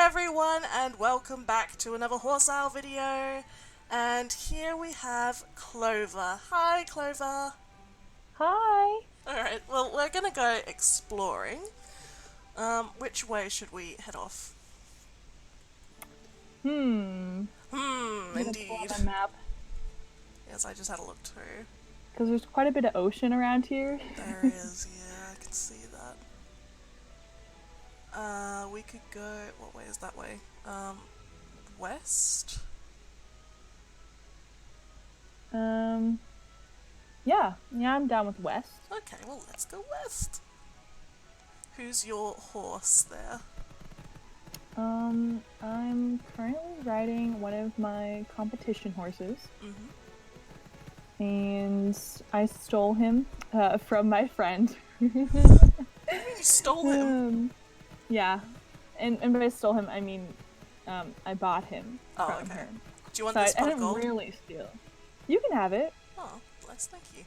everyone, and welcome back to another horse owl video. And here we have Clover. Hi, Clover. Hi. Alright, well, we're gonna go exploring. Which way should we head off? I'm gonna pull Indeed. up a map Yes, I just had a look too. because there's quite a bit of ocean around here. There is, yeah, I can see that. We could go, what way is that way? West? Yeah, I'm down with west. Okay, well, let's go west. Who's your horse there? I'm currently riding one of my competition horses, and I stole him from my friend. What do you mean you stole him? Yeah, and by stole him, I mean I bought him from okay. her. Do you want So this I pot of didn't gold? really steal. You can have it. Oh, bless, thank you.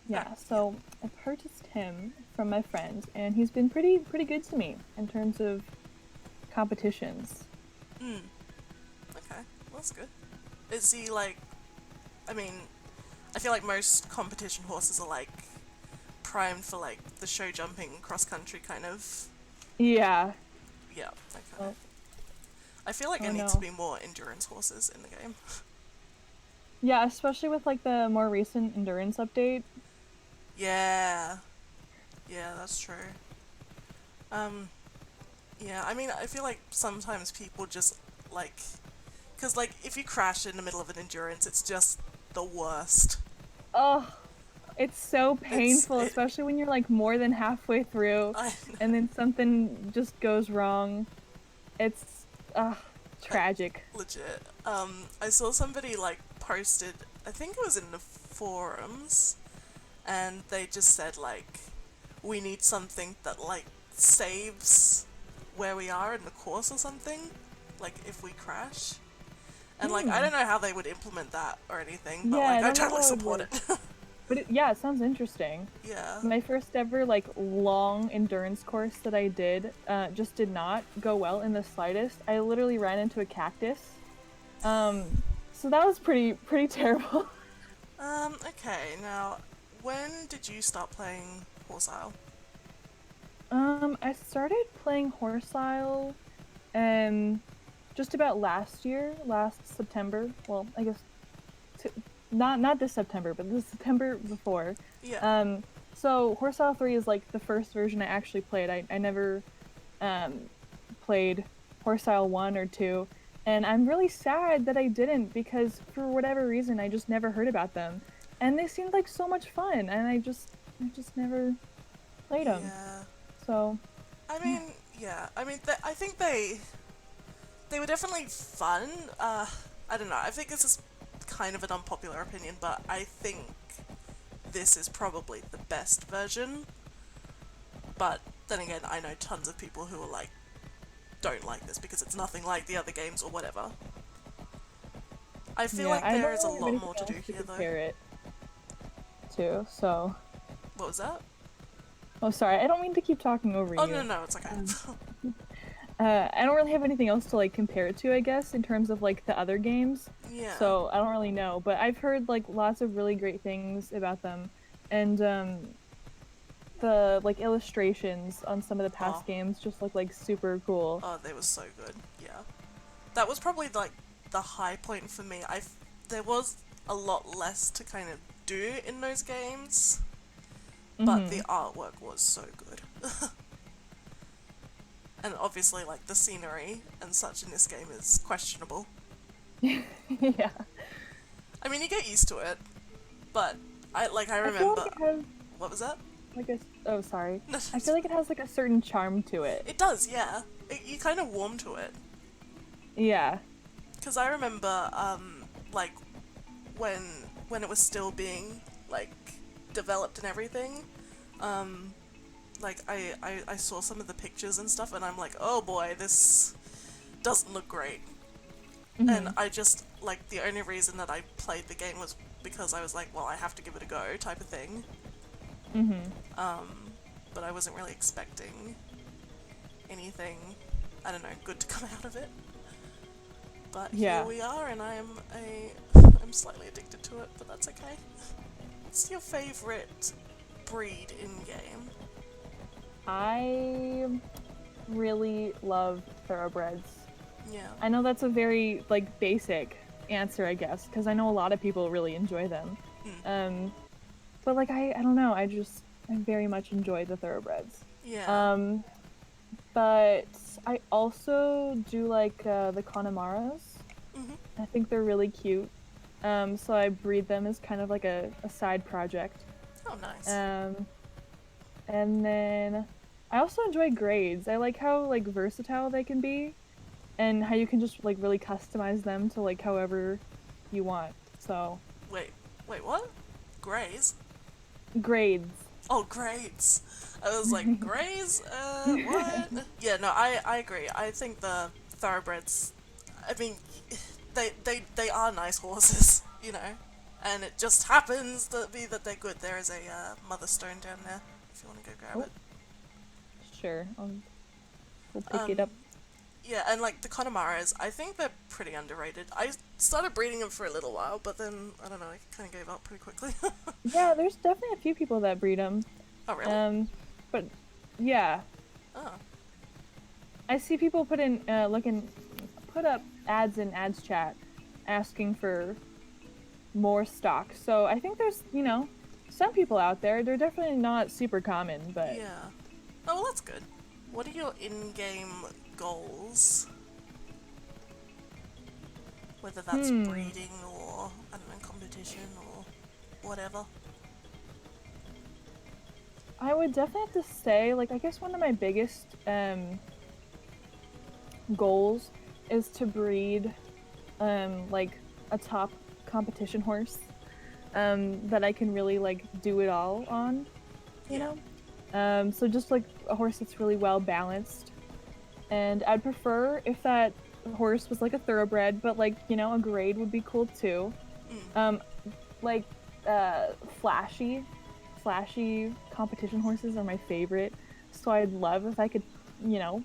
Yeah, Alright, so I purchased him from my friend, and he's been pretty good to me in terms of competitions. Okay, well, that's good. Is he like, I mean, I feel like most competition horses are like primed for like the show jumping cross country kind of. Yeah. Yeah, okay. Oh, I feel like there needs to be more endurance horses in the game. yeah, especially with like the more recent endurance update. Yeah. Yeah, that's true. Yeah, I mean, I feel like sometimes people just, like, because, like, if you crash in the middle of an endurance, it's just the worst. Oh, it's so painful, especially when you're like more than halfway through, and then something just goes wrong. It's tragic. Legit. I saw somebody, like, posted, I think it was in the forums, and they just said, like, we need something that, like, saves where we are in the course or something, like, if we crash. And, like, I don't know how they would implement that or anything, but, Yeah, like, I don't know totally how it would support work. it. But it sounds interesting. Yeah. My first ever like long endurance course that I did just did not go well in the slightest. I literally ran into a cactus. So that was pretty terrible. Okay, now, when did you start playing Horse Isle? I started playing Horsile just about last year, last September. Well, I guess not this September, but the September before. Yeah. So Horsile 3 is like the first version I actually played. I never played Horsile 1 or 2, and I'm really sad that I didn't because for whatever reason I just never heard about them. And they seemed like so much fun, and I just never played them. Yeah. So I mean, yeah. I mean, I think they were definitely fun. I don't know. I think this is kind of an unpopular opinion, but I think this is probably the best version. But then again, I know tons of people who are like, don't like this because it's nothing like the other games or whatever. I feel like there is a lot more to do here, though. It too. So. What was that? Oh, sorry. I don't mean to keep talking over you. Oh no, it's okay. I don't really have anything else to like compare it to, I guess, in terms of like the other games. Yeah. So I don't really know, but I've heard like lots of really great things about them, and the like illustrations on some of the past games just look like super cool. Oh, they were so good. Yeah, that was probably like the high point for me. There was a lot less to kind of do in those games, but the artwork was so good. And obviously, like, the scenery and such in this game is questionable. Yeah. I mean, you get used to it, but I remember. What was that? Oh, sorry. I feel like it has like a certain charm to it. It does, yeah. You kind of warm to it. Yeah. Because I remember, like, when it was still being, like, developed and everything, like, I saw some of the pictures and stuff, and I'm like, oh boy, this doesn't look great. And I just, like, the only reason that I played the game was because I was like, well, I have to give it a go, type of thing. But I wasn't really expecting anything I don't know, good to come out of it. But here Yeah. we are, and I'm slightly addicted to it, but that's okay. What's your favourite breed in game? I really love thoroughbreds. Yeah. I know that's a very like basic answer, I guess, because I know a lot of people really enjoy them. Mm. Um, but like I don't know, I very much enjoy the thoroughbreds. Yeah. Um, but I also do like the Connemara's. Mhm. I think they're really cute. So I breed them as kind of like a side project. Oh, nice. Um, and then I also enjoy grades. I like how like versatile they can be and how you can just like really customize them to like however you want. So Wait, what? Grays? grades. Oh, grades. I was like, grays? What? Yeah, no, I agree. I think the thoroughbreds, I mean, they are nice horses, you know? And it just happens to be that they're good. There is a mother stone down there, if you want to go grab Oh, it. sure. We'll pick it Um, up. yeah, and like the Connemara's, I think they're pretty underrated. I started breeding them for a little while, but then, I don't know, I kind of gave up pretty quickly. Yeah, there's definitely a few people that breed them. Oh, really? Um, but yeah, Oh, I see people put up ads in ads chat asking for more stock. So I think there's, some people out there. They're definitely not super common, but yeah. Oh, well, that's good. What are your in-game goals? Whether that's hmm. breeding or, I don't know, competition or whatever. I would definitely have to say, like, I guess one of my biggest goals is to breed like a top competition horse that I can really like do it all on, you Yeah. know? So just like a horse that's really well balanced. And I'd prefer if that horse was like a thoroughbred, but like, a grade would be cool too. Mm. Um, like uh, flashy, flashy competition horses are my favorite. So I'd love if I could, you know,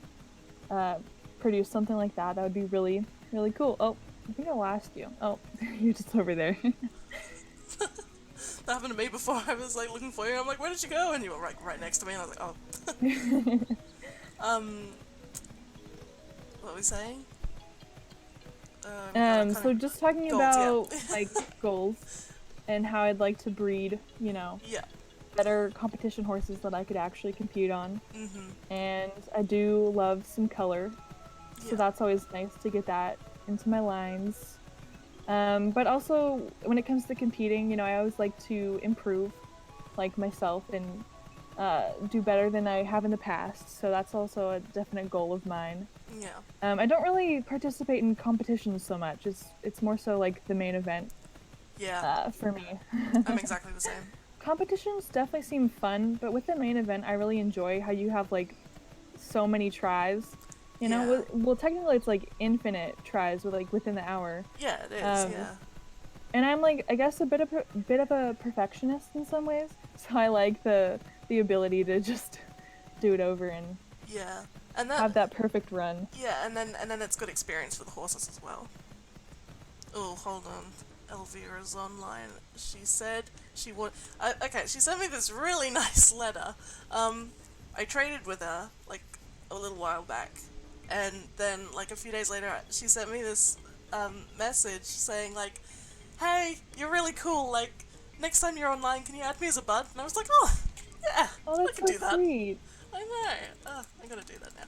uh, produce something like that. That would be really, really cool. Oh, I think I lost you. Oh, you're just over there. That happened to me before. I was like looking for you. I'm like, where did you go? And you were right next to me. And I was like, oh. What were we saying? God, I kind So just talking goals. Yeah. about like goals and how I'd like to breed, Yeah. better competition horses that I could actually compete on. Mhm. And I do love some color, so Yeah. that's always nice to get that into my lines. But also, when it comes to competing, I always like to improve, like myself, and do better than I have in the past. So that's also a definite goal of mine. Yeah. I don't really participate in competitions so much. It's more so like the main event Yeah. for me. I'm exactly the same. Competitions definitely seem fun, but with the main event, I really enjoy how you have like so many tries. Yeah. Well, technically it's like infinite tries with like within the hour. Yeah, it is. Um, Yeah. and I'm like, I guess a bit of a perfectionist in some ways. So I like the ability to just do it over and Yeah. And have that perfect run. yeah, and then it's good experience for the horses as well. Oh, hold on. Elvira's online. She said she would. Okay, she sent me this really nice letter. I traded with her like a little while back, and then like a few days later, she sent me this message saying like, "Hey, you're really cool. Like, next time you're online, can you add me as a bud?" And I was like, "Oh, yeah, Oh, I that's can so do that. sweet. I know. I gotta do that now.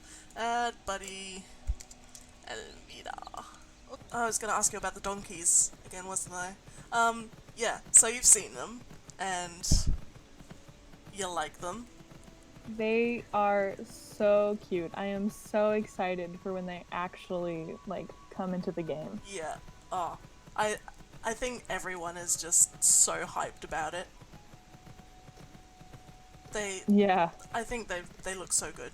Add buddy Elvira." I was gonna ask you about the donkeys again, wasn't I? Yeah, so you've seen them, and you like them. They are so cute. I am so excited for when they actually like come into the game. Yeah. Oh, I, I think everyone is just so hyped about it. They, Yeah. I think they look so good.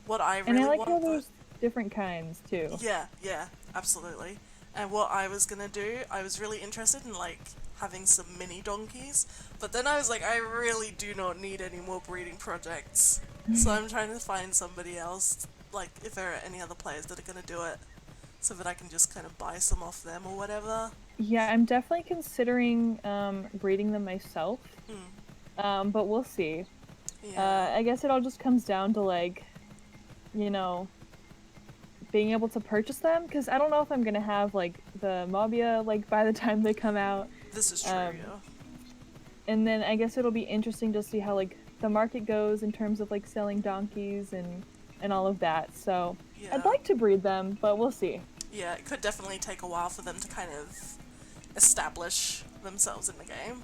What I And I really like how want, though, there's different kinds too. yeah, absolutely. And what I was gonna do, I was really interested in like having some mini donkeys, but then I was like, I really do not need any more breeding projects. So I'm trying to find somebody else like, if there are any other players that are gonna do it, so that I can just kind of buy some off them or whatever. Yeah, I'm definitely considering breeding them myself. Mm. But we'll see. Yeah. I guess it all just comes down to like, you know, being able to purchase them because I don't know if I'm gonna have like the Mobia like by the time they come out. This is true, Um, yeah. and then I guess it'll be interesting to see how like the market goes in terms of like selling donkeys and all of that. So I'd Yeah. like to breed them, but we'll see. Yeah, it could definitely take a while for them to kind of establish themselves in the game.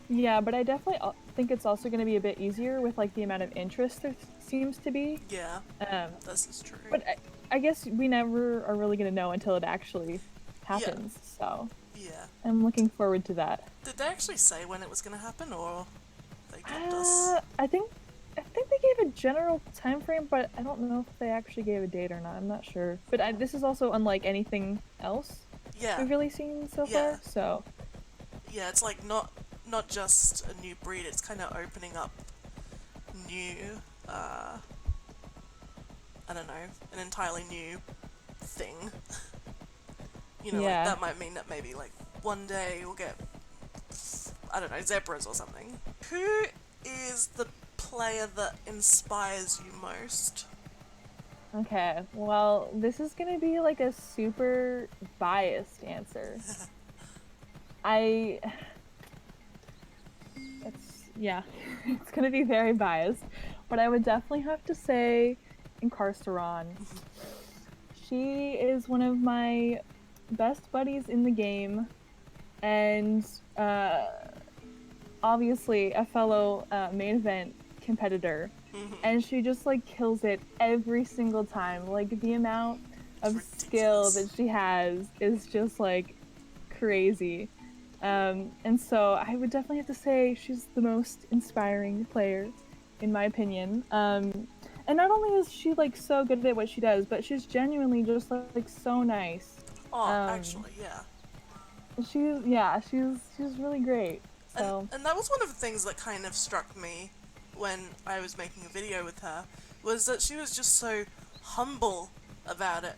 Yeah, but I definitely think it's also going to be a bit easier with like the amount of interest there seems to be. Yeah, Um, this is true. but I guess we never are really going to know until it actually Yeah, happens. So yeah. I'm looking forward to that. Did they actually say when it was going to happen, or they kept us? I think they gave a general time frame, but I don't know if they actually gave a date or not. I'm not sure. But this is also unlike anything else Yeah, we've really seen so yeah, far. So yeah. It's like not just a new breed. It's kind of opening up new. I don't know, an entirely new thing. You know, like yeah, that might mean that maybe like one day we'll get, I don't know, zebras or something. Who is the player that inspires you most? okay. Well, this is gonna be like a super biased answer. I it's yeah, it's gonna be very biased, but I would definitely have to say Incarceron. She is one of my best buddies in the game, and uh, obviously a fellow main event competitor. Mm-hmm. And she just like kills it every single time. Like the amount It's of skill ridiculous. that she has is just like crazy. And so I would definitely have to say she's the most inspiring player, in my opinion. And not only is she like so good at what she does, but she's genuinely just like so nice. Oh, Um, actually, yeah. she's really great. And So and that was one of the things that kind of struck me when I was making a video with her, was that she was just so humble about it.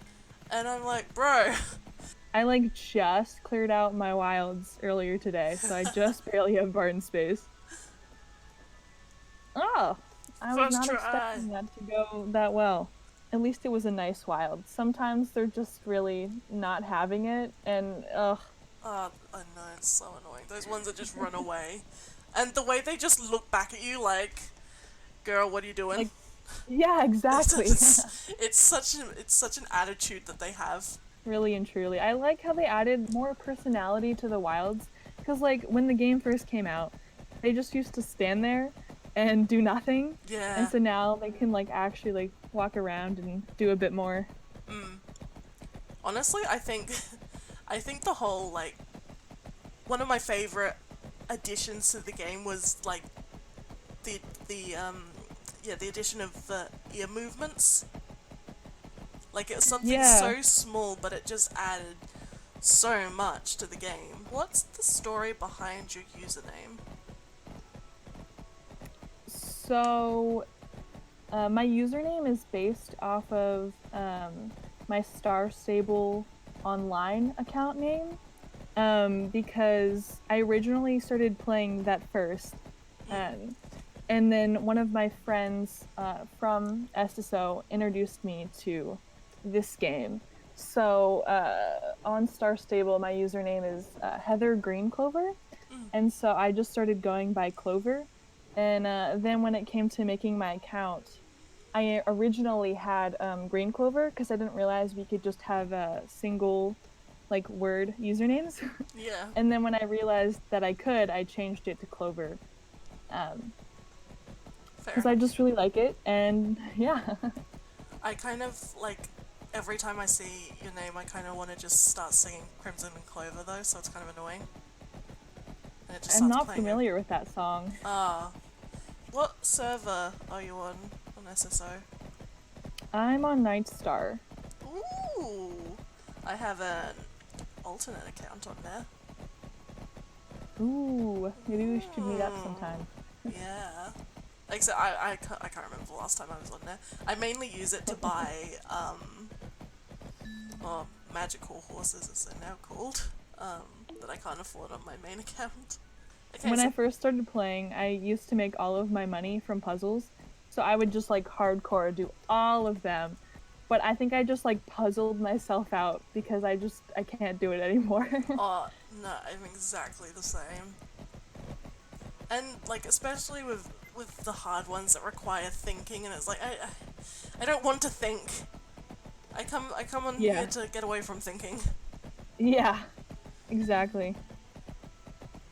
And I'm like, bro. I like just cleared out my wilds earlier today, so I just barely have barn space. Oh, I was First not try. expecting that to go that well. At least it was a nice wild. Sometimes they're just really not having it, and ugh. Oh, I know, it's so annoying. Those ones that just run away. And the way they just look back at you like, girl, what are you doing? Like, yeah, exactly. It's such an attitude that they have. Really and truly. I like how they added more personality to the wilds, because, like, when the game first came out, they just used to stand there and do nothing. And Yeah. so now they can, like, actually, like, walk around and do a bit more. Mm. Honestly, I think the whole like one of my favorite additions to the game was like the the um yeah, the addition of ear movements. Like it's something Yeah. so small, but it just added so much to the game. What's the story behind your username? So, my username is based off of my Star Stable online account name because I originally started playing that first. Um, and then one of my friends from SSO introduced me to this game. So on Star Stable, my username is Heather Green Clover. And so I just started going by Clover. And then when it came to making my account, I originally had Green Clover because I didn't realize we could just have a single like word usernames. Yeah, And then when I realized that I could, I changed it to Clover. Because fair. I just really like it, and yeah. I kind of like every time I see your name, I kind of want to just start singing Crimson and Clover though, so it's kind of annoying. And it just I'm starts not playing it. familiar with that song. Ah, what server are you on SSO? I'm on Nightstar. Ooh, I have an alternate account on there. Ooh, maybe we should meet up sometime. Yeah. Except I can't remember the last time I was on there. I mainly use it to buy, well, magical horses as they're now called, that I can't afford on my main account. Okay, When so, I first started playing, I used to make all of my money from puzzles. So I would just like hardcore do all of them. But I think I just like puzzled myself out because I can't do it anymore. oh, no, I'm exactly the same. And, like, especially with the hard ones that require thinking, and it's like, I don't want to think. I come on here Yeah. to get away from thinking. Yeah. Exactly.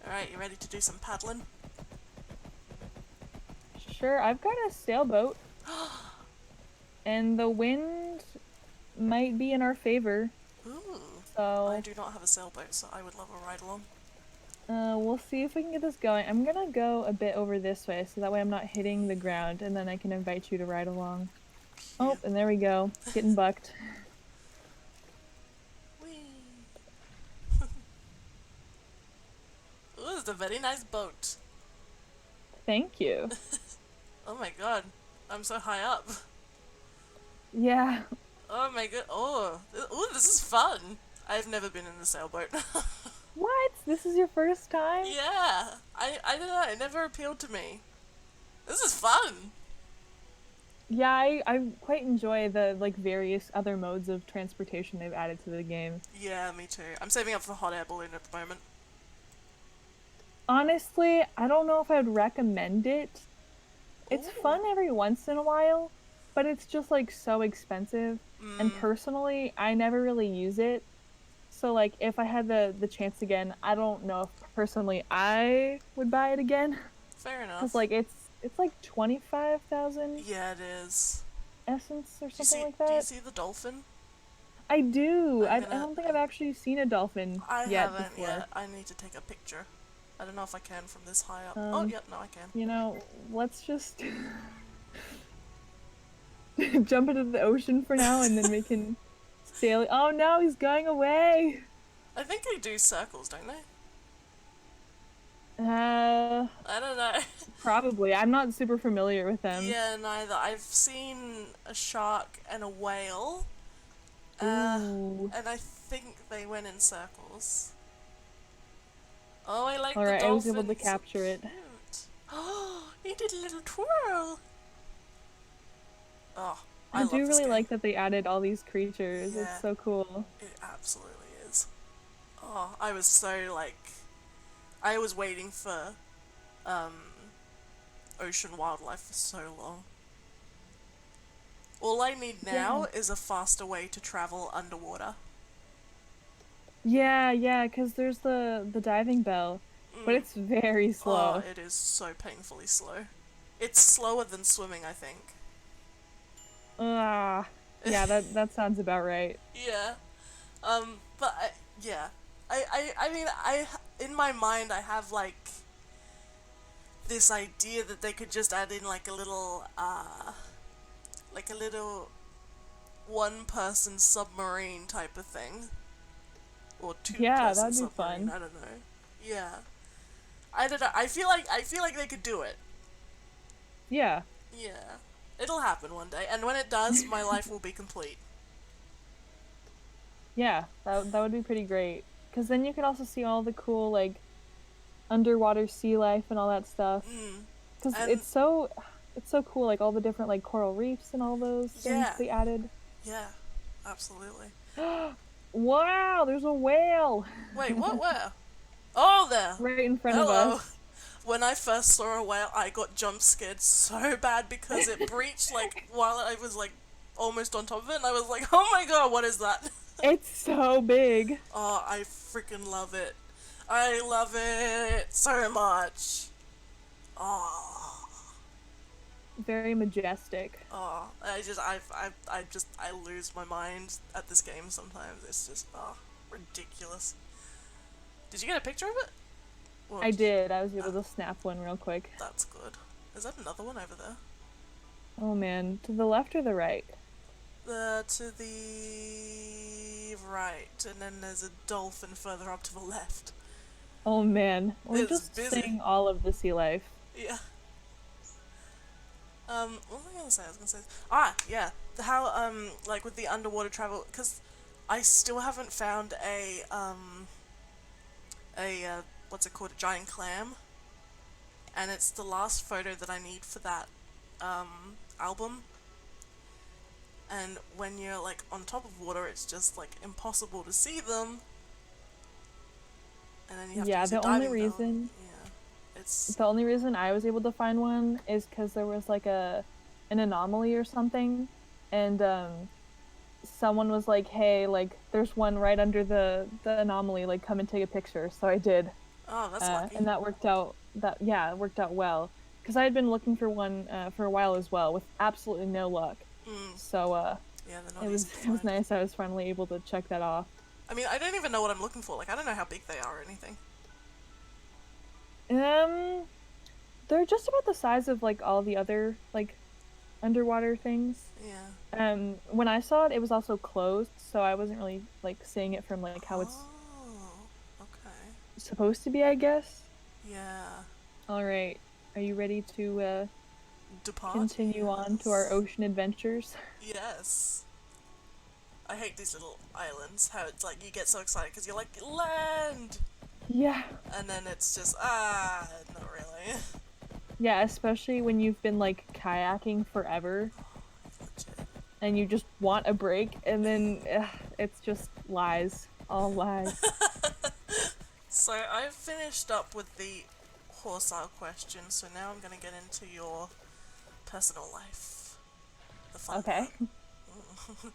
Alright, you ready to do some paddling? Sure, I've got a sailboat and the wind might be in our favor. Ooh, I So, do not have a sailboat, so I would love a ride along. we'll see if we can get this going. I'm gonna go a bit over this way so that way I'm not hitting the ground and then I can invite you to ride along. Oh, Cute. and there we go. Getting bucked. Whee! Ooh, it's a very nice boat. Thank you. Oh my god, I'm so high up. Yeah. Oh my god, ooh, this is fun. I've never been in a sailboat. What? This is your first time? Yeah, I don't know, it never appealed to me. This is fun. Yeah, I quite enjoy the like various other modes of transportation they've added to the game. Yeah, me too. I'm saving up for hot air balloon at the moment. Honestly, I don't know if I'd recommend it. It's Ooh. fun every once in a while, but it's just like so expensive. And Mm, personally, I never really use it. So like if I had the chance again, I don't know if personally I would buy it again. fair 'Cause enough. like it's like 25,000 Yeah, it is. essence or something like Do you that. see the dolphin? I do. I'm I gonna, don't think I've actually seen a dolphin I yet haven't before. yet. I need to take a picture. I don't know if I can from this high up. Oh, Um, yep, no, I can. you know, let's just jump into the ocean for now and then we can sail. Oh no, he's going away. I think they do circles, don't they? Uh, I don't know. Probably. I'm not super familiar with them. Yeah, neither. I've seen a shark and a whale, uh, Ooh. and I think they went in circles. Oh, I like All the right, I was able dolphin. to He's so capture it. cute. Oh, he did a little twirl. Oh, I I love do this really game. like that they added all these creatures. It's Yeah, so cool. it absolutely is. Oh, I was so like, I was waiting for um ocean wildlife for so long. All I need Yeah. now is a faster way to travel underwater. Yeah, yeah, 'cause there's the diving bell, but Mm. it's very Oh, slow. it is so painfully slow. It's slower than swimming, I think. Ah. Yeah, that sounds about right. Yeah. But yeah. I mean, in my mind, I have like this idea that they could just add in like a little one person submarine type of thing. Or two Yeah, person that'd be submarine, fun. I don't know. Yeah. I don't know. I feel like they could do it. Yeah. Yeah. It'll happen one day, and when it does, my life will be complete. Yeah, that would be pretty great. 'Cause then you can also see all the cool like underwater sea life and all that stuff. Mm. 'Cause And it's so cool like all the different like coral reefs and all those things yeah, they added. yeah, absolutely. Wow, there's a whale Wait, what? Where? Oh, there. right in front of Hello. us. When I first saw a whale, I got jump scared so bad because it breached like while I was like almost on top of it, and I was like, "Oh my god, what is that?" It's so big. Oh, I freaking love it. I love it so much. Oh, Very majestic. oh, I lose my mind at this game sometimes. It's just, ridiculous. Did you get a picture of it? Well, I did. I was able ah, to snap one real quick. that's good. Is that another one over there? Oh man, to the left or the right? To the right, and then there's a dolphin further up to the left. Oh man, we're It's just busy. seeing all of the sea life. Yeah. What was I gonna say? I was gonna say, yeah, how like with the underwater travel, because I still haven't found a what's it called, a giant clam, and it's the last photo that I need for that album. And when you're like on top of water, it's just like impossible to see them, and then you have to Yeah, use your the only diving bell. reason Yeah, it's the only reason I was able to find one is because there was like an anomaly or something, and someone was like, "Hey, like there's one right under the anomaly. Like, come and take a picture." So I did, oh, that's lucky. and that worked out. That yeah, it worked out well because I had been looking for one for a while as well with absolutely no luck. Mm, So yeah, they're it not was easy to it was find. nice. I was finally able to check that off. I mean, I don't even know what I'm looking for. Like, I don't know how big they are or anything. Um, they're just about the size of like all the other like underwater things. Yeah. When I saw it, it was also closed, so I wasn't really like seeing it from like how it's Oh, okay. supposed to be, I guess. Yeah. All right, are you ready to Depart? continue on to our Yes. ocean adventures? Yes. I hate these little islands. How it's like you get so excited because you're like land, Yeah, and then it's just not really. yeah, especially when you've been like kayaking forever Legit. and you just want a break, and then it's just lies, all lies. So I've finished up with the horsile question. So now I'm gonna get into your personal life, the fun Okay. part.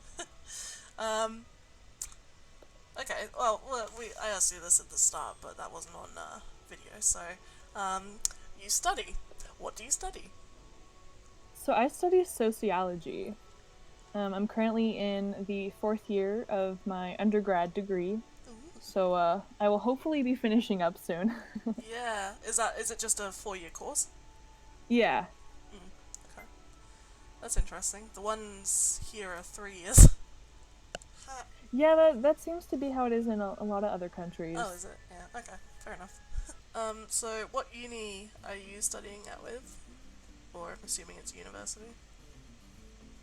Um. Okay. Well, I asked you this at the start, but that wasn't on video. So, um, you study. What do you study? So I study sociology. I'm currently in the fourth year of my undergrad degree, Ooh. so I will hopefully be finishing up soon. Yeah. Is it just a 4 year course? Yeah. Mm, okay. That's interesting. The ones here are 3 years. Yeah, that seems to be how it is in a lot of other Oh, countries. is it? Yeah. Okay. Fair enough. So what uni are you studying at with? Or I'm assuming it's university.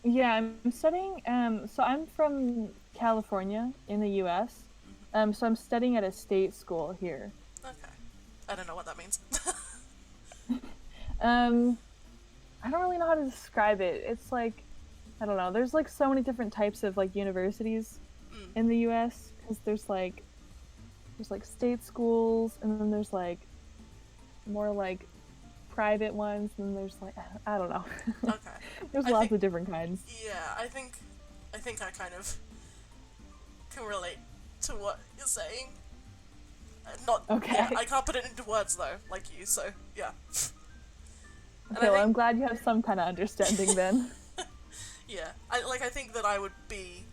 Yeah, I'm studying so I'm from California in the US. Mm-hmm. So I'm studying at a state school here. Okay. I don't know what that means. Um I don't really know how to describe it. It's like I don't know. There's like so many different types of like universities Mm. in the US because there's like state schools and then there's like more like private ones and there's like I don't know. Okay. There's I lots think of different kinds. yeah, I think I kind of can relate to what you're saying. Not yeah, Okay. I can't put it into words though, like you. So yeah, and Okay, I well think I'm glad you have some kind of understanding then. yeah, I think that I would be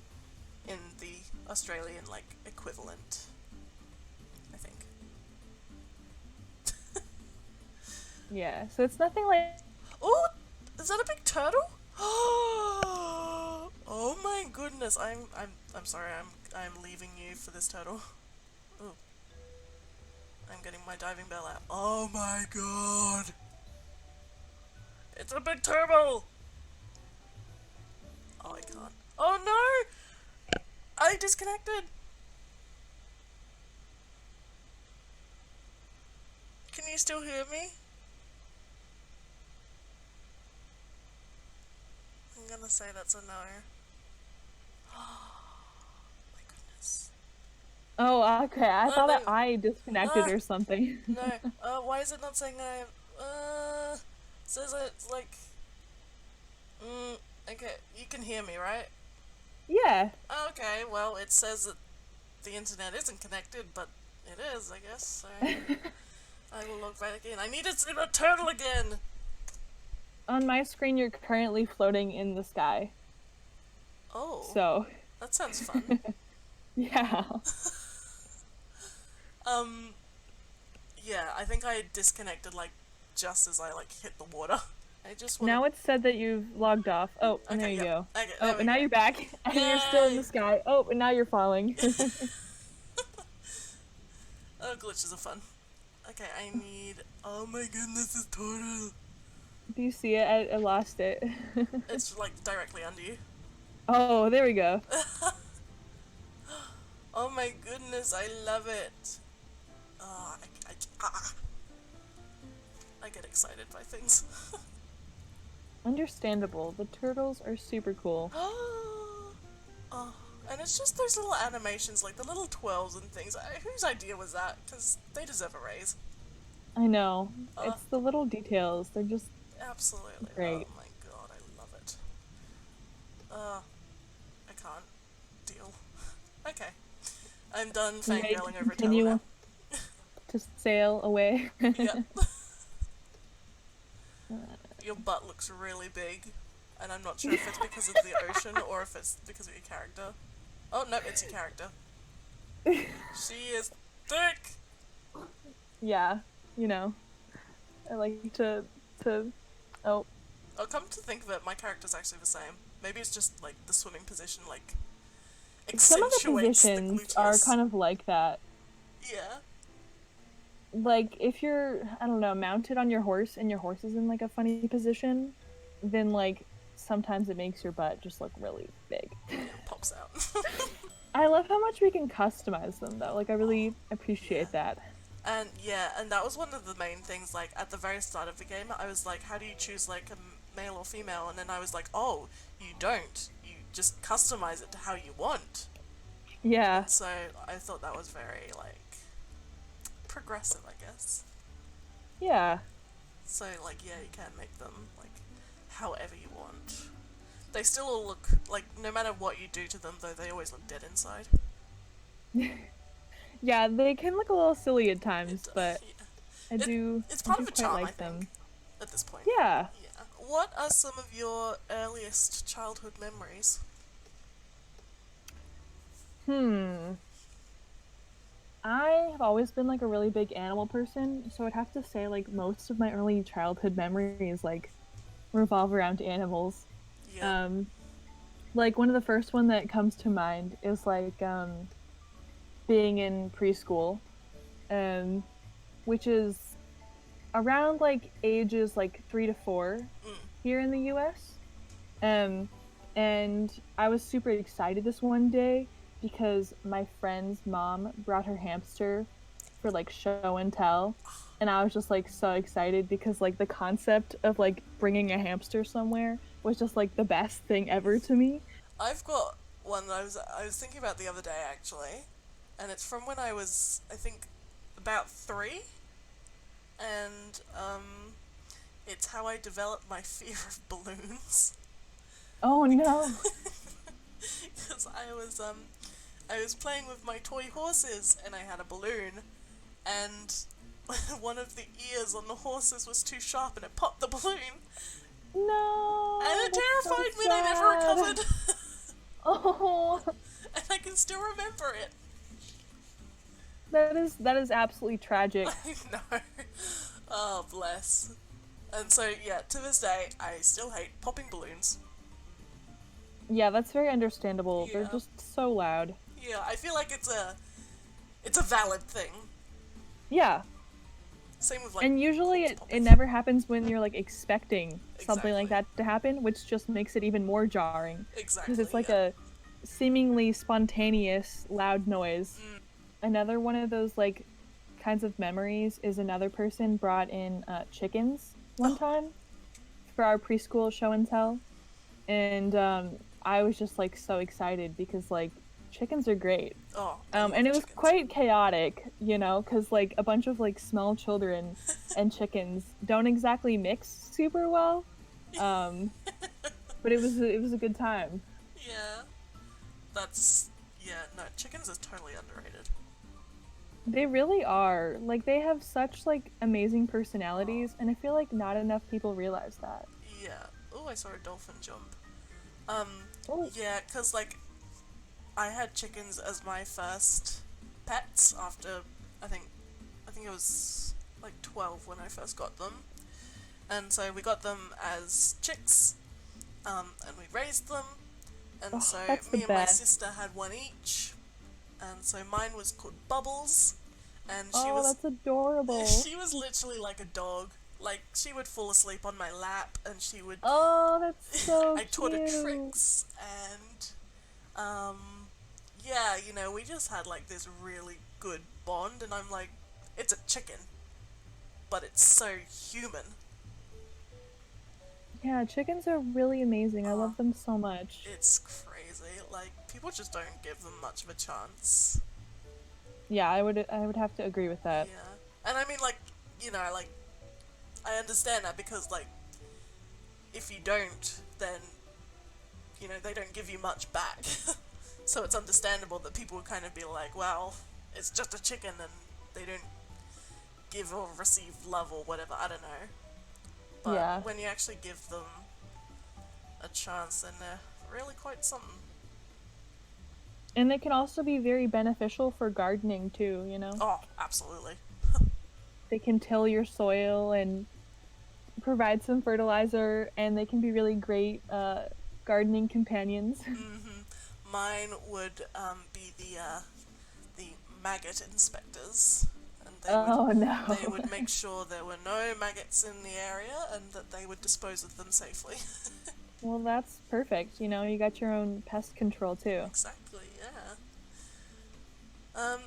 in the Australian like equivalent. I think. Yeah. So it's nothing like Oh, is that a big turtle? Oh my goodness! I'm sorry. I'm leaving you for this turtle. Ooh, I'm getting my diving bell out. Oh my god! It's a big turtle! Oh, I can't. Oh no! I disconnected! Can you still hear me? I'm gonna say that's a no. My goodness. Oh, okay. I thought that No. I disconnected Ah, or something. no. Why is it not saying I says it's like, mm, okay, you can hear me, right? Yeah. Okay, well, it says that the internet isn't connected, but it is, I guess, so I will log back in. I need to see the turtle again! On my screen you're currently floating in the sky. Oh, So, that sounds fun. yeah. Um, yeah, I think I disconnected, like, just as I, like, hit the water. I just wanna... Now it's said that you've logged off. Oh, and there Okay, you yep. go. Okay, Oh, there we and now go. you're back. And you're still in Yay! the sky. Oh, and now you're falling. Oh, glitches are fun. Okay, I need... Oh my goodness, this turtle! Do you see it? I lost it. It's like directly under you. Oh, there we go. Oh my goodness, I love it. Oh, I get excited by things. Understandable. The turtles are super cool. Oh, and it's just those little animations, like the little twirls and things. Whose idea was that? Because they deserve a raise. I know. Uh, It's the little details. They're just Absolutely. Oh great. my god, I love it. Uh, I can't deal. Okay. I'm done You ready to fangirling over a turtle continue now. to sail away? Yep. Your butt looks really big, and I'm not sure if it's because of the ocean or if it's because of your character. Oh, no, it's your character. She is thick! Yeah, you know. I like to oh, Oh, come to think of it, my character's actually the same. Maybe it's just, like, the swimming position, like, some of the accentuates the positions are gluteus. kind of like that. Yeah. Like if you're, I don't know, mounted on your horse and your horse is in like a funny position, then like sometimes it makes your butt just look really big. Yeah, pops out. I love how much we can customize them though. Like I Oh, really yeah. appreciate that. And yeah, and that was one of the main things, like, at the very start of the game, I was like, how do you choose, like, a male or female? And then I was like, oh, you don't. You just customize it to how you want. Yeah. And so I thought that was very, like, progressive, I guess. Yeah. So, like, yeah, you can make them, like, however you want. They still all look, like, no matter what you do to them, though, they always look dead inside. Yeah, they can look a little silly at It, times, but yeah. I It, do it's I part do of a quite charm, I like think, them. at this point. Yeah. Yeah. What are some of your earliest childhood memories? Hmm. I have always been like a really big animal person, so I'd have to say like most of my early childhood memories like revolve around animals. Yeah. Um, like one of the first one that comes to mind is like being in preschool, um, which is around like ages like 3 to 4 Mm. here in the U.S. Um, and I was super excited this one day because my friend's mom brought her hamster for like show and tell. And I was just like so excited because like the concept of like bringing a hamster somewhere was just like the best thing ever to me. I've got one that I was thinking about the other day, actually, and it's from when I was, I think, about 3, and it's how I developed my fear of balloons. Oh no. Because I was playing with my toy horses and I had a balloon, and one of the ears on the horses was too sharp and it popped the balloon, and No, it that's so terrified me and I never sad. recovered. Oh, And I can still remember it. that is absolutely tragic. I know. Oh, bless. And so, yeah, to this day, I still hate popping balloons. Yeah, that's very understandable. They're Yeah. just so loud. Yeah, I feel like it's a valid thing. Yeah, Same with, like, and usually corpse it popping. never happens when you're like expecting something like Exactly. that to happen, which just makes it even more jarring because Exactly, it's like yeah. a seemingly spontaneous loud noise. Mm. Another one of those like kinds of memories is another person brought in chickens one Oh, time for our preschool show and tell, and I was just like so excited because like chickens are great. oh, I And love it was chickens. quite chaotic, you know, because like a bunch of like small children and chickens don't exactly mix super well. Um, but it was a good time. Yeah. That's. Yeah, no, chickens is totally underrated. They really are. Like they have such like amazing personalities, and I feel like not enough people realize that. Yeah. Oh, I saw a dolphin jump. Um, Oh, yeah, because, like, I had chickens as my first pets after, I think, I think it was, like, 12 when I first got them. And so we got them as chicks, and we raised them. And so oh, that's the me and my best. sister had one each. And so mine was called Bubbles, and she Oh, was that's adorable. she was literally like a dog. Like, she would fall asleep on my lap, and she would. Oh, that's so I taught her cute. tricks, and um, yeah, we just had like this really good bond, and I'm like, it's a chicken, but it's so human. Yeah, chickens are really amazing. I Uh, love them so much. it's crazy. Like, people just don't give them much of a chance. Yeah, I would have to agree with that. Yeah, and I mean, like, like, I understand that because, like, if you don't, then they don't give you much back. So it's understandable that people would kind of be like, well, it's just a chicken and they don't give or receive love or whatever, I don't know. But Yeah. when you actually give them a chance, then they're really quite something. And they can also be very beneficial for gardening too, Oh, absolutely. They can till your soil and provide some fertilizer, and they can be really great gardening companions. Mine would be the maggot inspectors, and Oh they no. would make sure there were no maggots in the area and that they would dispose of them safely. Well, that's perfect. You got your own pest control too. Exactly, yeah.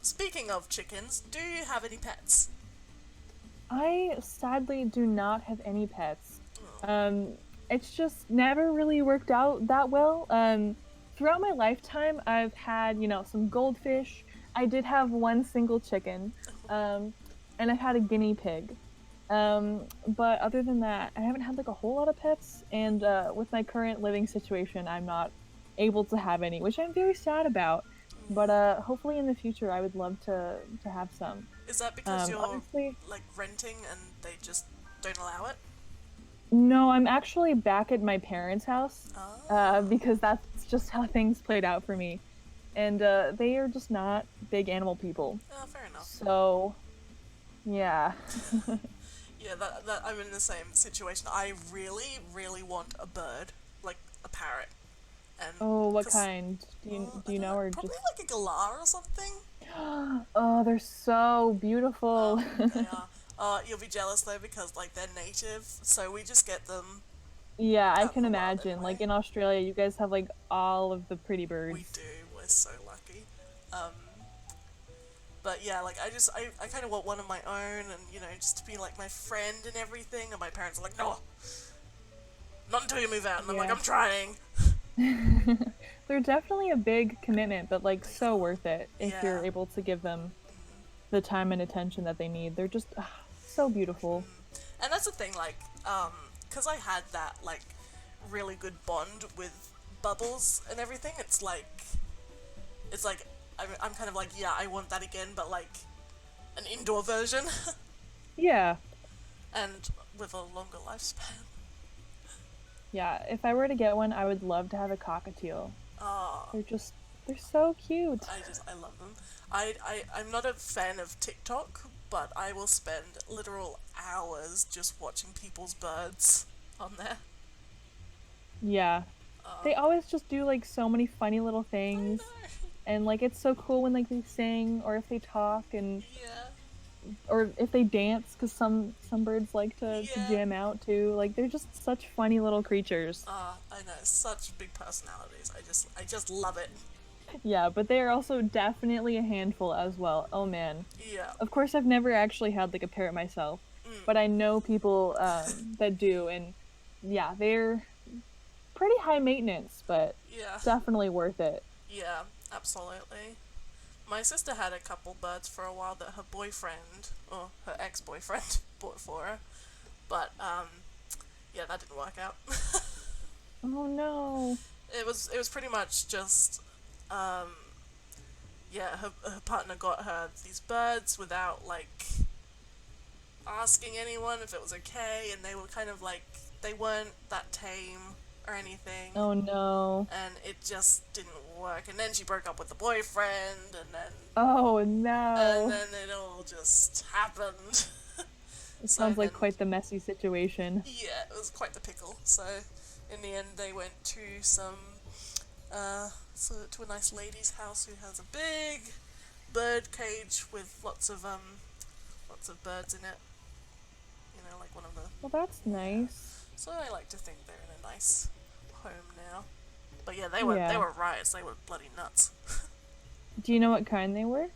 Speaking of chickens, do you have any pets? I sadly do not have any pets. Oh. Um, it's just never really worked out that well. Throughout my lifetime, I've had, some goldfish. I did have one single chicken, um, and I've had a guinea pig. But other than that, I haven't had like a whole lot of pets. And with my current living situation, I'm not able to have any, which I'm very sad about. But Yeah. hopefully in the future, I would love to have some. Is that because you're, Honestly, like, renting and they just don't allow it? no, I'm actually back at my parents' house, Oh. because that's just how things played out for me. And they are just not big animal people. Oh, fair enough. So, yeah. Yeah, that I'm in the same situation. I really, really want a bird, like a parrot, and Oh, what because kind? Do you I do you don't know, know or probably just like a galah or something. Oh, they're so Oh, beautiful. they are. You'll be jealous though because like they're native, so we just get them Yeah, I out in can the wild imagine. Like anyway. in Australia, you guys have like all of the pretty We birds. do. We're so lucky. Um, but yeah, like I kind of want one of my own, and just to be like my friend and everything. And my parents are like, no, not until you move out. And I'm like, Yeah. I'm trying. They're definitely a big commitment, but like They so are. worth it if Yeah. you're able to give them the time and attention that they need. They're just so beautiful. And that's the thing, like, because I had that, like, really good bond with Bubbles and everything, it's like, I'm kind of like, yeah, I want that again, but, like, an indoor version, Yeah. and with a longer lifespan. Yeah, if I were to get one, I would love to have a cockatiel. Oh, They're just they're so cute. I love them. I'm not a fan of TikTok, but I will spend literal hours just watching people's birds on there. Yeah. Uh, They always just do like so many funny little I things, know. and like it's so cool when like they sing or if they talk and Yeah. or if they dance because some birds like to Yeah. jam out too. Like they're just such funny little creatures. I know, such big personalities. I just love it. Yeah, but they are also definitely a handful as well. Oh man. Yeah. Of course I've never actually had like a parrot myself, but I know people that do, and yeah, they're pretty high maintenance, but Yeah. definitely worth it. Yeah, absolutely. My sister had a couple birds for a while that her boyfriend, or her ex-boyfriend, bought for her. But, yeah, that didn't work out. Oh no. It was pretty much just, um, yeah, her partner got her these birds without, like, asking anyone if it was okay, and they were kind of like, they weren't that tame or anything, Oh no. and it just didn't work. And then she broke up with the boyfriend, Oh and no. then it all just happened. It So sounds then, like quite the messy situation. yeah, it was quite the pickle. So in the end, they went to to a nice lady's house who has a big bird cage with lots of birds in it. Like one of the... Well, that's nice. So I like to think they're in a nice home now. But yeah, they Yeah. were riots. They were bloody nuts. Do you know what kind they were?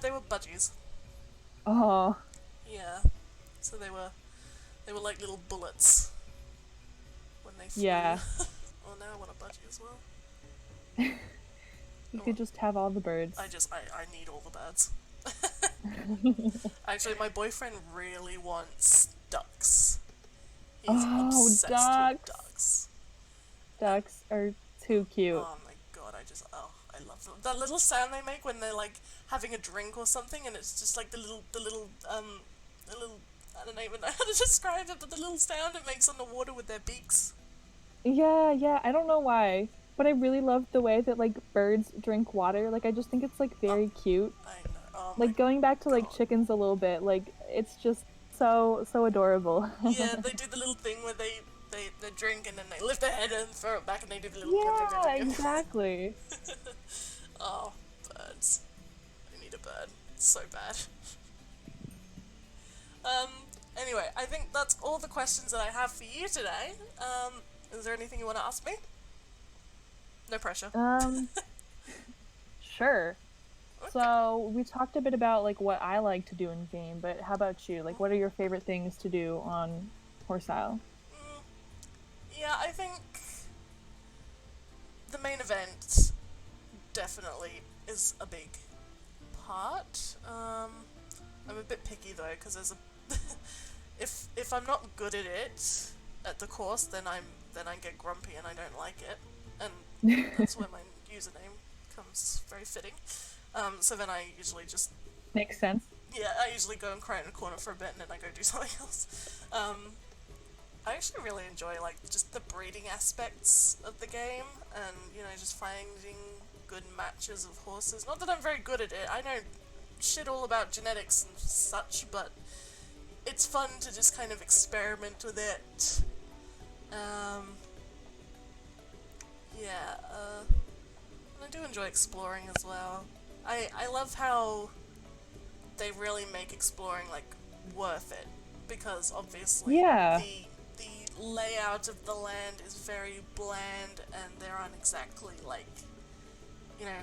They were budgies. Oh, Yeah. So they were like little bullets when they flew. yeah. Oh, now I want a budgie as well. You could just have all the birds. I need all the birds. Actually, my boyfriend really wants ducks. He's Oh, obsessed with ducks. ducks. Ducks are too cute. Oh my god, I love them. That little sound they make when they're like having a drink or something, and it's just like the little, I don't even know how to describe it, but the little sound it makes on the water with their beaks. Yeah, I don't know why, but I really love the way that like birds drink water. Like I just think it's like very cute. I know. Oh my Like going back to like God. chickens a little bit, like it's just so adorable. Yeah, they do the little thing where they drink and then they lift their head and throw it back and they do the little... Yeah, exactly. Oh, birds. I need a bird. It's so bad. Anyway, I think that's all the questions that I have for you today. Is there anything you want to ask me? No pressure. Sure. Okay. So we talked a bit about like what I like to do in game, but how about you? Like, what are your favorite things to do on Horse Isle? Yeah, I think the main event definitely is a big part. I'm a bit picky though, because there's a if I'm not good at it at the course, then I get grumpy and I don't like it, and that's where my username comes very fitting. So then I usually just... Makes sense. Yeah, I usually go and cry in a corner for a bit and then I go do something else. I actually really enjoy like just the breeding aspects of the game, and you know, just finding good matches of horses. Not that I'm very good at it, I know shit all about genetics and such, but it's fun to just kind of experiment with it. And I do enjoy exploring as well. I love how they really make exploring like worth it, because obviously Yeah. the layout of the land is very bland and there aren't exactly like, you know,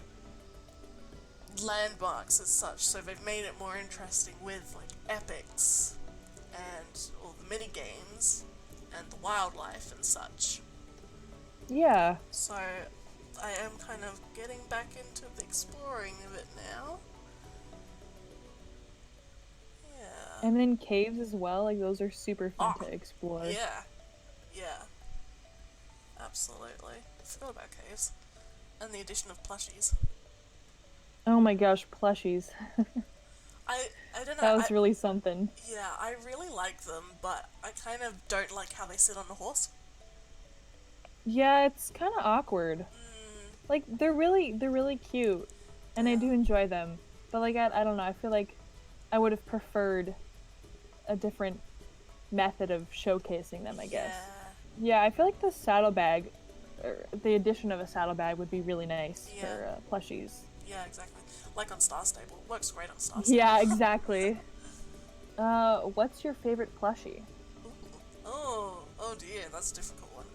landmarks as such, so they've made it more interesting with like epics and all the mini games and the wildlife and such. Yeah. So I am kind of getting back into the exploring of it now. Yeah. And then caves as well, like those are super fun Oh, to explore. Yeah. Absolutely. I forgot about caves. And the addition of plushies. Oh my gosh, plushies. I don't know. That was really something. Yeah, I really like them, but I kind of don't like how they sit on the horse. Yeah, it's kind of awkward. Like they're really cute, and I do enjoy them. But like I don't know, I feel like I would have preferred a different method of showcasing them, I guess. Yeah, I feel like the saddlebag, or the addition of a saddlebag would be really nice for plushies. Yeah, exactly. Like on Star Stable. It works great on Star Stable. Yeah, exactly. What's your favorite plushie? Oh dear, that's a difficult one.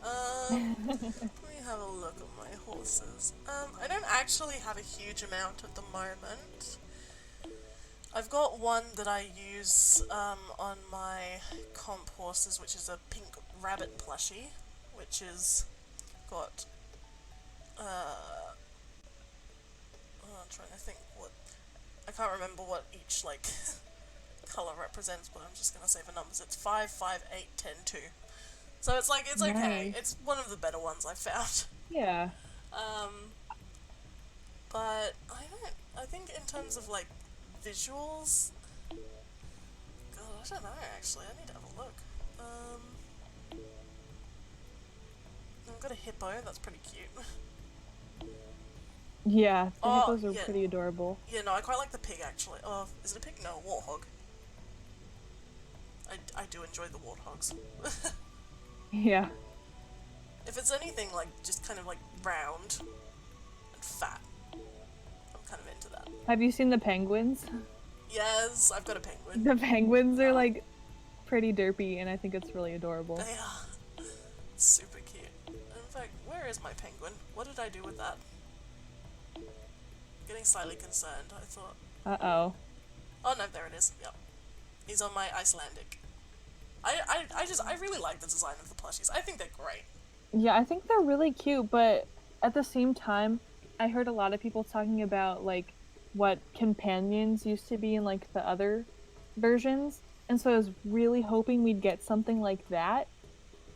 Let me have a look at my horses. I don't actually have a huge amount at the moment. I've got one that I use on my comp horses, which is a pink rabbit plushie, which is got I'm trying to think what... I can't remember what each, like, colour represents, but I'm just gonna say the numbers. It's 5, 5, 8, 10, 2. So it's like, it's okay. Nice. It's one of the better ones I've found. Yeah. But I think in terms of, like, visuals... God, I don't know, actually. I need to have a look. I've got a hippo, that's pretty cute. Yeah, the Oh, hippos are yeah. pretty adorable. Yeah, no, I quite like the pig, actually. Oh, is it a pig? No, a warthog. I do enjoy the warthogs. Yeah. If it's anything, like, just kind of, like, round and fat, I'm kind of into that. Have you seen the penguins? Yes, I've got a penguin. The penguins are like pretty derpy, and I think it's really adorable. They are super cute. In fact, where is my penguin? What did I do with that? Getting slightly concerned, I thought. Uh-oh. Oh no, there it is. Yep. He's on my Icelandic. I really like the design of the plushies. I think they're great. Yeah, I think they're really cute, but at the same time, I heard a lot of people talking about like what companions used to be in like the other versions, and so I was really hoping we'd get something like that.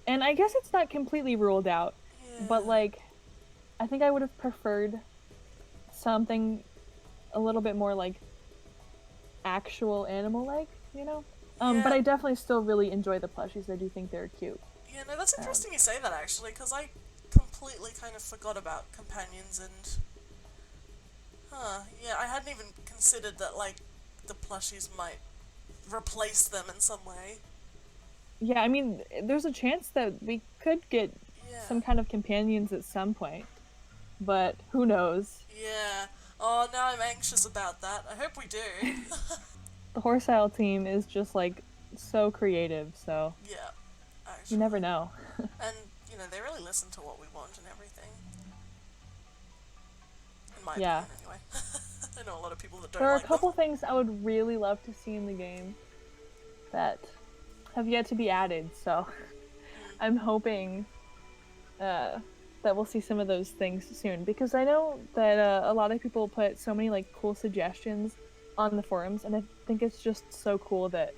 And I guess it's not completely ruled out, but Yeah. like I think I would have preferred something a little bit more like actual animal like, you know? But Yeah. I definitely still really enjoy the plushies. I do think they're cute. Yeah, no, that's Um, interesting you say that actually, because I completely kind of forgot about companions and. Huh, yeah, I hadn't even considered that, like, the plushies might replace them in some way. yeah, I mean, there's a chance that we could get Yeah. some kind of companions at some point, but who knows? Yeah. Oh, now I'm anxious about that. I hope we do. The Horseisle team is just like so creative, so Yeah, you never actually. know. And, they really listen to what we want and everything. In my Yeah. opinion, anyway. I know a lot of people that There don't are a like them. couple things I would really love to see in the game that have yet to be added, so Mm, I'm hoping uh, that we'll see some of those things soon because I know that a lot of people put so many like cool suggestions on the forums, and I think it's just so cool that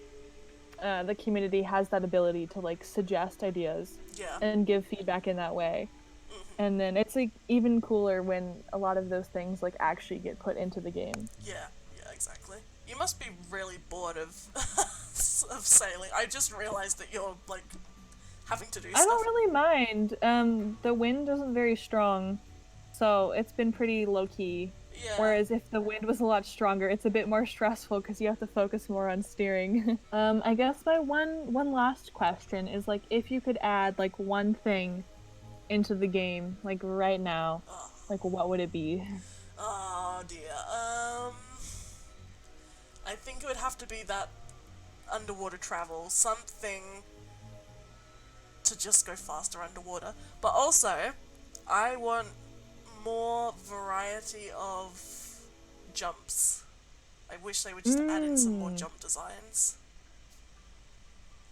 the community has that ability to like suggest ideas yeah. and give feedback in that way. Mm, And then it's like even cooler when a lot of those things like actually get put into the game. yeah. Yeah, exactly. You must be really bored of of sailing. I just realized that you're, like, having to do I don't stuff. really mind. The wind isn't very strong, so it's been pretty low key. Yeah. Whereas if the wind was a lot stronger, it's a bit more stressful because you have to focus more on steering. I guess my one last question is like if you could add like one thing into the game, like right now, Oh, like what would it be? oh dear. I think it would have to be that underwater travel. Something to just go faster underwater. But also, I want more variety of jumps. I wish they would just add in some more Mm. jump designs.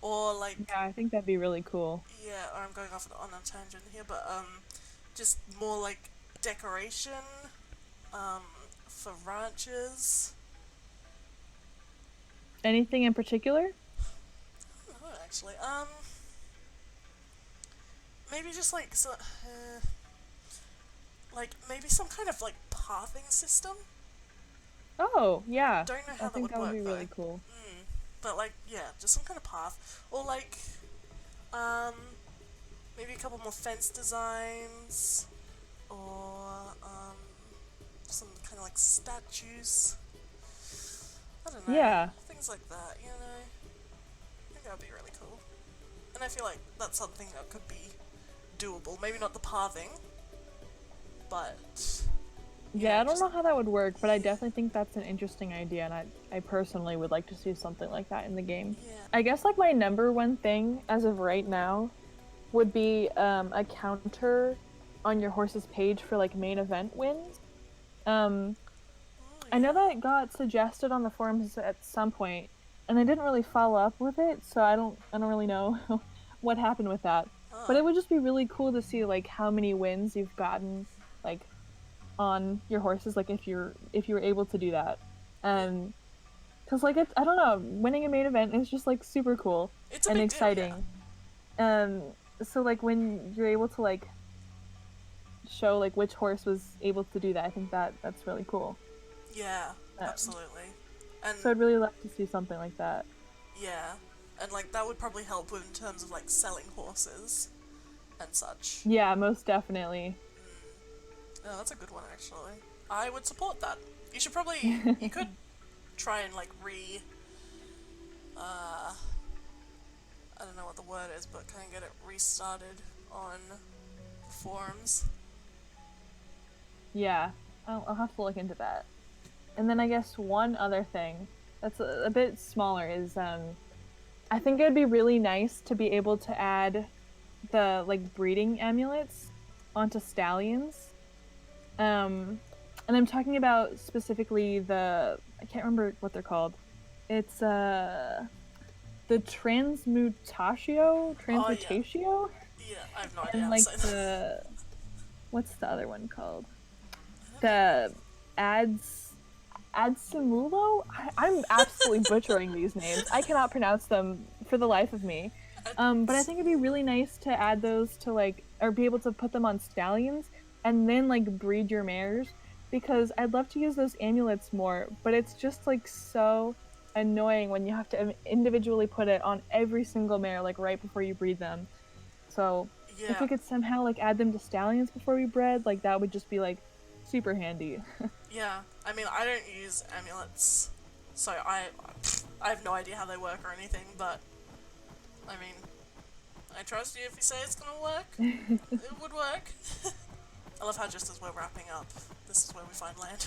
Or like, Yeah, I think that'd be really cool. yeah, or I'm going off on a tangent here, but just more like decoration, um, for ranches. Anything in particular? I don't know actually. Maybe just like like maybe some kind of like pathing system. Oh, yeah. Don't know I how that think would that would work be though. really cool. But like, yeah, just some kind of path, or like, um, maybe a couple more fence designs, or some kind of like statues. I don't know, Yeah. things like that. I think that would be really cool. And I feel like that's something that could be doable. Maybe not the pathing, but Yeah, I don't just know how that would work, but I definitely think that's an interesting idea, and I personally would like to see something like that in the game. yeah. I guess like my number one thing as of right now would be a counter on your horse's page for like main event wins. Um, Oh I know yeah. that got suggested on the forums at some point, and I didn't really follow up with it, so I don't really know what happened with that. But Huh. it would just be really cool to see like how many wins you've gotten like on your horses, like if you were able to do that. Yeah. Um, because like it's I don't know, winning a main event is just like super cool It's a and big deal. Yeah. exciting. So like when you're able to like show like which horse was able to do that, I think that's really cool. Yeah. Um, Absolutely. And so I'd really love to see something like that. yeah, and like that would probably help with in terms of like selling horses and such. Yeah, most definitely. Oh, that's a good one actually. I would support that. You could try and like uh, I don't know what the word is, but kind of get it restarted on forums. Yeah, I'll have to look into that. And then I guess one other thing that's a bit smaller is I think it would be really nice to be able to add the like breeding amulets onto stallions. And I'm talking about specifically I can't remember what they're called. It's the Oh yeah, transmutatio, yeah. I have no idea and how to like say that. what's the other one called? I don't know. The ads Adsimulo? I'm absolutely butchering these names. I cannot pronounce them for the life of me. But I think it'd be really nice to add those to like, or be able to put them on stallions and then like breed your mares because I'd love to use those amulets more, but it's just like so annoying when you have to individually put it on every single mare like right before you breed them. So if Yeah, we could somehow like add them to stallions before we bred, like that would just be like super handy. yeah. I mean, I don't use amulets, so I have no idea how they work or anything. But I mean, I trust you if you say it's gonna work. It would work. I love how just as we're wrapping up, this is where we find land.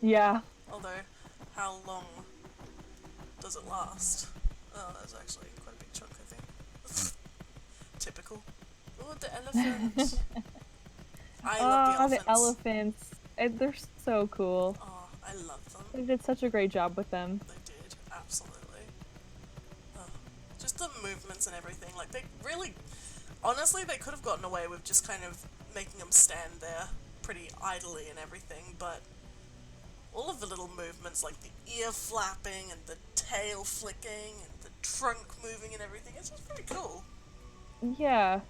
Yeah. Although, how long does it last? Oh, that's actually quite a big chunk, I think. Typical. Oh, the elephant. I love the Oh, the elephants. elephants. They're so cool. Oh, I love them. They did such a great job with them. They did, absolutely. Oh, just the movements and everything. Like, they really. Honestly, they could have gotten away with just kind of making them stand there pretty idly and everything, but all of the little movements, like the ear flapping and the tail flicking and the trunk moving and everything, it's just pretty cool. Yeah.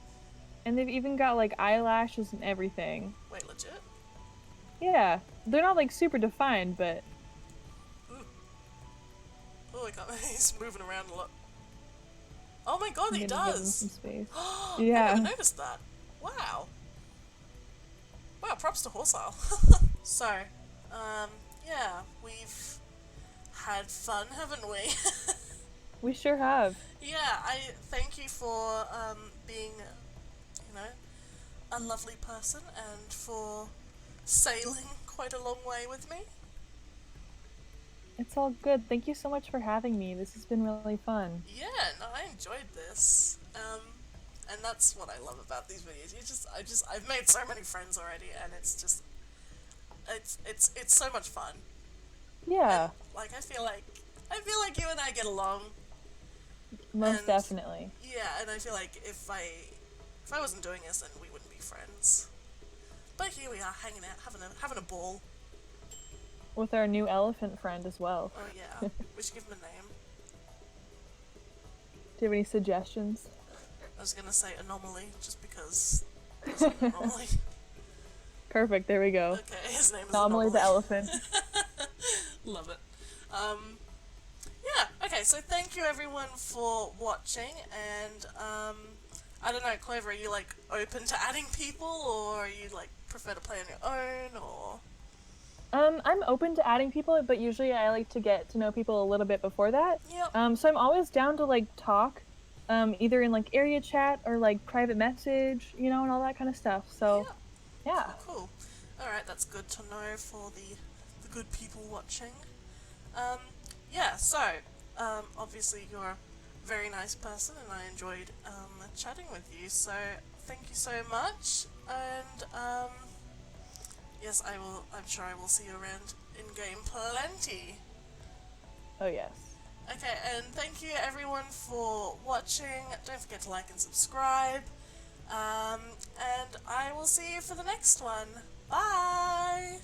And they've even got like eyelashes and everything. Wait, legit? Yeah. They're not like super defined, but Ooh. Oh, I can't. He's moving around a lot. Oh my god, I'm he gonna give them some does! space. I never Yeah. noticed that. Wow. Wow, props to Horsile. So, yeah, we've had fun, haven't we? We sure have. Yeah, I thank you for being, a lovely person and for sailing quite a long way with me. It's all good. Thank you so much for having me. This has been really fun. Yeah, no, I enjoyed this. And that's what I love about these videos. I've made so many friends already, and it's just, it's so much fun. And Yeah, like, I feel like you and I get along, most and definitely. yeah, and I feel like if I wasn't doing this, then we wouldn't be friends. But here we are, hanging out, having a ball. With our new elephant friend as well. Oh yeah, we should give him a name. Do you have any suggestions? I was gonna say Anomaly, just because there's an anomaly. Perfect, there we go. Okay, his name is Anomaly Anomaly. the elephant. Love it. Yeah, okay, so thank you everyone for watching, and I don't know, Clover, are you like open to adding people, or are you like prefer to play on your own, or? I'm open to adding people, but usually I like to get to know people a little bit before that. Yep. So I'm always down to like talk, either in like area chat or like private message, and all that kind of stuff. So, Yep. yeah. Cool. Alright, that's good to know for the good people watching. Um, yeah, so, obviously you're a very nice person and I enjoyed chatting with you, so thank you so much, and yes, I'm sure I will see you around in-game plenty. Oh, yes. Okay, and thank you everyone for watching. Don't forget to like and subscribe. And I will see you for the next one. Bye!